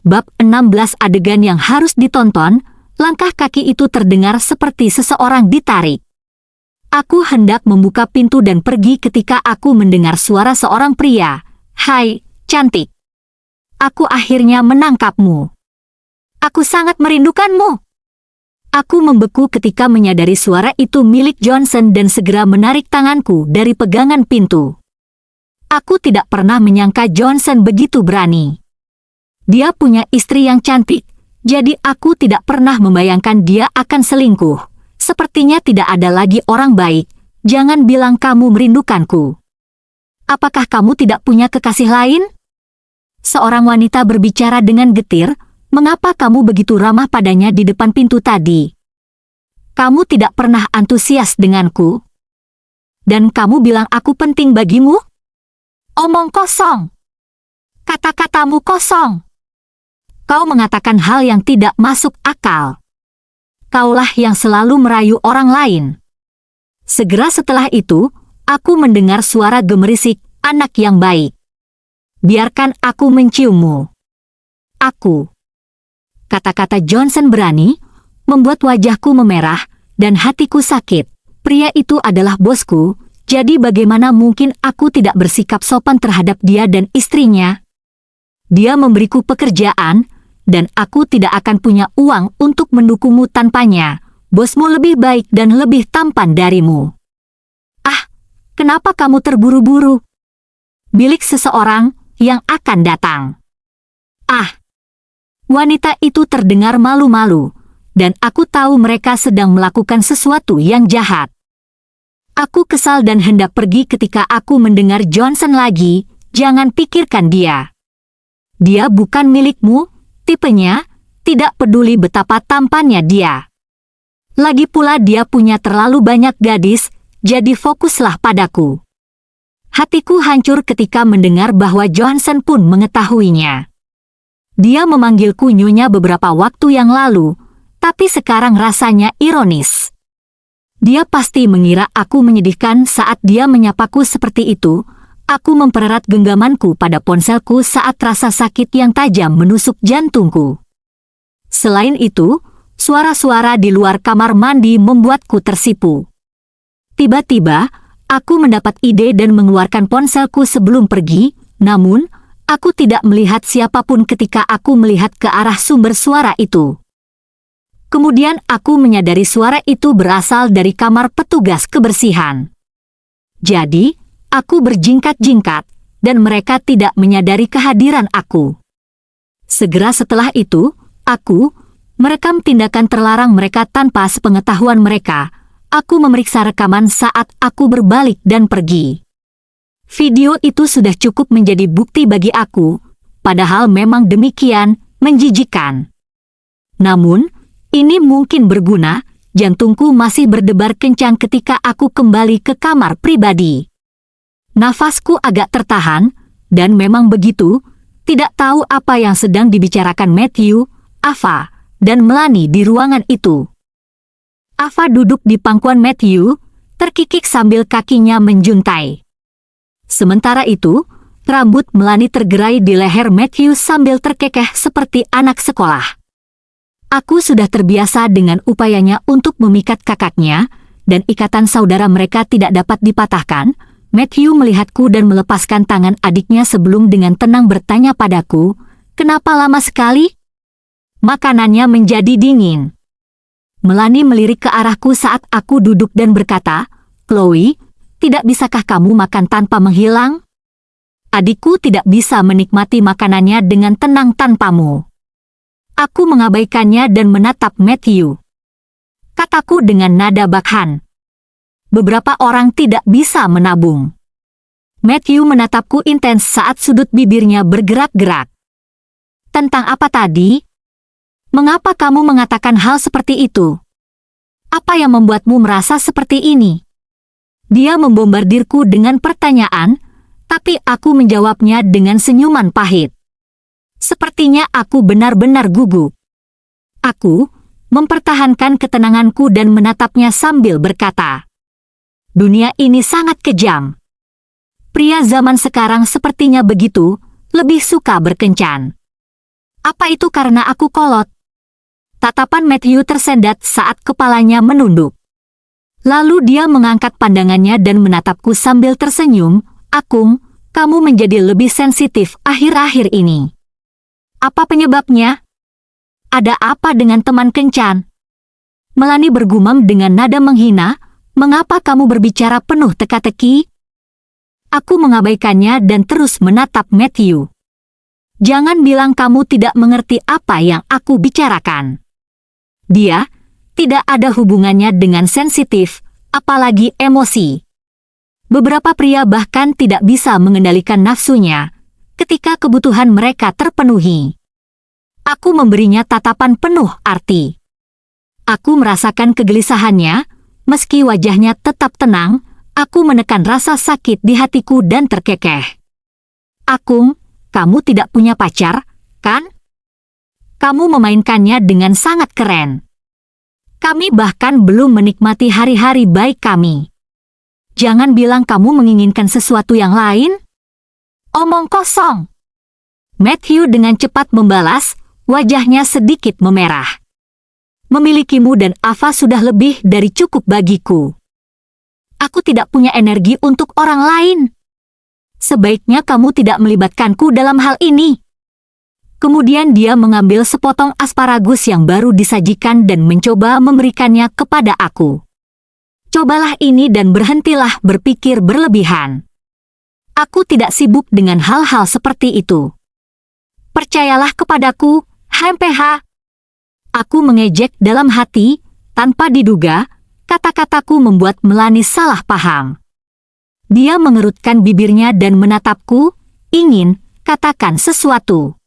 Bab 16 adegan yang harus ditonton, langkah kaki itu terdengar seperti seseorang ditarik. Aku hendak membuka pintu dan pergi ketika aku mendengar suara seorang pria. "Hai, cantik. Aku akhirnya menangkapmu. Aku sangat merindukanmu." Aku membeku ketika menyadari suara itu milik Johnson dan segera menarik tanganku dari pegangan pintu. Aku tidak pernah menyangka Johnson begitu berani. Dia punya istri yang cantik, jadi aku tidak pernah membayangkan dia akan selingkuh. Sepertinya tidak ada lagi orang baik. Jangan bilang kamu merindukanku. Apakah kamu tidak punya kekasih lain? Seorang wanita berbicara dengan getir. Mengapa kamu begitu ramah padanya di depan pintu tadi? Kamu tidak pernah antusias denganku. Dan kamu bilang aku penting bagimu? Omong kosong. Kata-katamu kosong. Kau mengatakan hal yang tidak masuk akal. Kaulah yang selalu merayu orang lain. Segera setelah itu, aku mendengar suara gemerisik, "Anak yang baik. Biarkan aku menciummu." Aku. Kata-kata Johnson berani, membuat wajahku memerah, dan hatiku sakit. Pria itu adalah bosku, jadi bagaimana mungkin aku tidak bersikap sopan terhadap dia dan istrinya? Dia memberiku pekerjaan, dan aku tidak akan punya uang untuk mendukungmu tanpanya. Bosmu lebih baik dan lebih tampan darimu. Ah, kenapa kamu terburu-buru? Bilik seseorang yang akan datang. Ah, wanita itu terdengar malu-malu, dan aku tahu mereka sedang melakukan sesuatu yang jahat. Aku kesal dan hendak pergi ketika aku mendengar Johnson lagi. Jangan pikirkan dia. Dia bukan milikmu. Tipenya, tidak peduli betapa tampannya dia. Lagi pula dia punya terlalu banyak gadis, jadi fokuslah padaku. Hatiku hancur ketika mendengar bahwa Johnson pun mengetahuinya. Dia memanggilku nyonya beberapa waktu yang lalu, tapi sekarang rasanya ironis. Dia pasti mengira aku menyedihkan saat dia menyapaku seperti itu. Aku mempererat genggamanku pada ponselku saat rasa sakit yang tajam menusuk jantungku. Selain itu, suara-suara di luar kamar mandi membuatku tersipu. Tiba-tiba, aku mendapat ide dan mengeluarkan ponselku sebelum pergi, namun, aku tidak melihat siapapun ketika aku melihat ke arah sumber suara itu. Kemudian aku menyadari suara itu berasal dari kamar petugas kebersihan. Jadi, aku berjingkat-jingkat, dan mereka tidak menyadari kehadiran aku. Segera setelah itu, aku merekam tindakan terlarang mereka tanpa sepengetahuan mereka. Aku memeriksa rekaman saat aku berbalik dan pergi. Video itu sudah cukup menjadi bukti bagi aku, padahal memang demikian menjijikkan. Namun, ini mungkin berguna. Jantungku masih berdebar kencang ketika aku kembali ke kamar pribadi. Nafasku agak tertahan, dan memang begitu, tidak tahu apa yang sedang dibicarakan Matthew, Ava, dan Melanie di ruangan itu. Ava duduk di pangkuan Matthew, terkikik sambil kakinya menjuntai. Sementara itu, rambut Melanie tergerai di leher Matthew sambil terkekeh seperti anak sekolah. Aku sudah terbiasa dengan upayanya untuk memikat kakaknya, dan ikatan saudara mereka tidak dapat dipatahkan. Matthew melihatku dan melepaskan tangan adiknya sebelum dengan tenang bertanya padaku, "Kenapa lama sekali?" Makanannya menjadi dingin. Melanie melirik ke arahku saat aku duduk dan berkata, "Chloe, tidak bisakah kamu makan tanpa menghilang?" Adikku tidak bisa menikmati makanannya dengan tenang tanpamu. Aku mengabaikannya dan menatap Matthew. Kataku dengan nada bakhan. Beberapa orang tidak bisa menabung. Matthew menatapku intens saat sudut bibirnya bergerak-gerak. Tentang apa tadi? Mengapa kamu mengatakan hal seperti itu? Apa yang membuatmu merasa seperti ini? Dia membombardirku dengan pertanyaan, tapi aku menjawabnya dengan senyuman pahit. Sepertinya aku benar-benar gugup. Aku mempertahankan ketenanganku dan menatapnya sambil berkata, "Dunia ini sangat kejam. Pria zaman sekarang sepertinya begitu, lebih suka berkencan. Apa itu karena aku kolot? Tatapan Matthew tersendat saat kepalanya menunduk. Lalu dia mengangkat pandangannya dan menatapku sambil tersenyum. Akung, kamu menjadi lebih sensitif akhir-akhir ini. Apa penyebabnya? Ada apa dengan teman kencan? Melanie bergumam dengan nada menghina, mengapa kamu berbicara penuh teka-teki? Aku mengabaikannya dan terus menatap Matthew. Jangan bilang kamu tidak mengerti apa yang aku bicarakan. Dia tidak ada hubungannya dengan sensitif, apalagi emosi. Beberapa pria bahkan tidak bisa mengendalikan nafsunya ketika kebutuhan mereka terpenuhi. Aku memberinya tatapan penuh arti. Aku merasakan kegelisahannya, meski wajahnya tetap tenang, aku menekan rasa sakit di hatiku dan terkekeh. Akung, kamu tidak punya pacar, kan? Kamu memainkannya dengan sangat keren. Kami bahkan belum menikmati hari-hari baik kami. Jangan bilang kamu menginginkan sesuatu yang lain. Omong kosong. Matthew dengan cepat membalas, wajahnya sedikit memerah. Memilikimu dan Ava sudah lebih dari cukup bagiku. Aku tidak punya energi untuk orang lain. Sebaiknya kamu tidak melibatkanku dalam hal ini. Kemudian dia mengambil sepotong asparagus yang baru disajikan dan mencoba memberikannya kepada aku. Cobalah ini dan berhentilah berpikir berlebihan. Aku tidak sibuk dengan hal-hal seperti itu. Percayalah kepadaku, HMPH. Aku mengejek dalam hati, tanpa diduga, kata-kataku membuat Melanie salah paham. Dia mengerutkan bibirnya dan menatapku, ingin katakan sesuatu.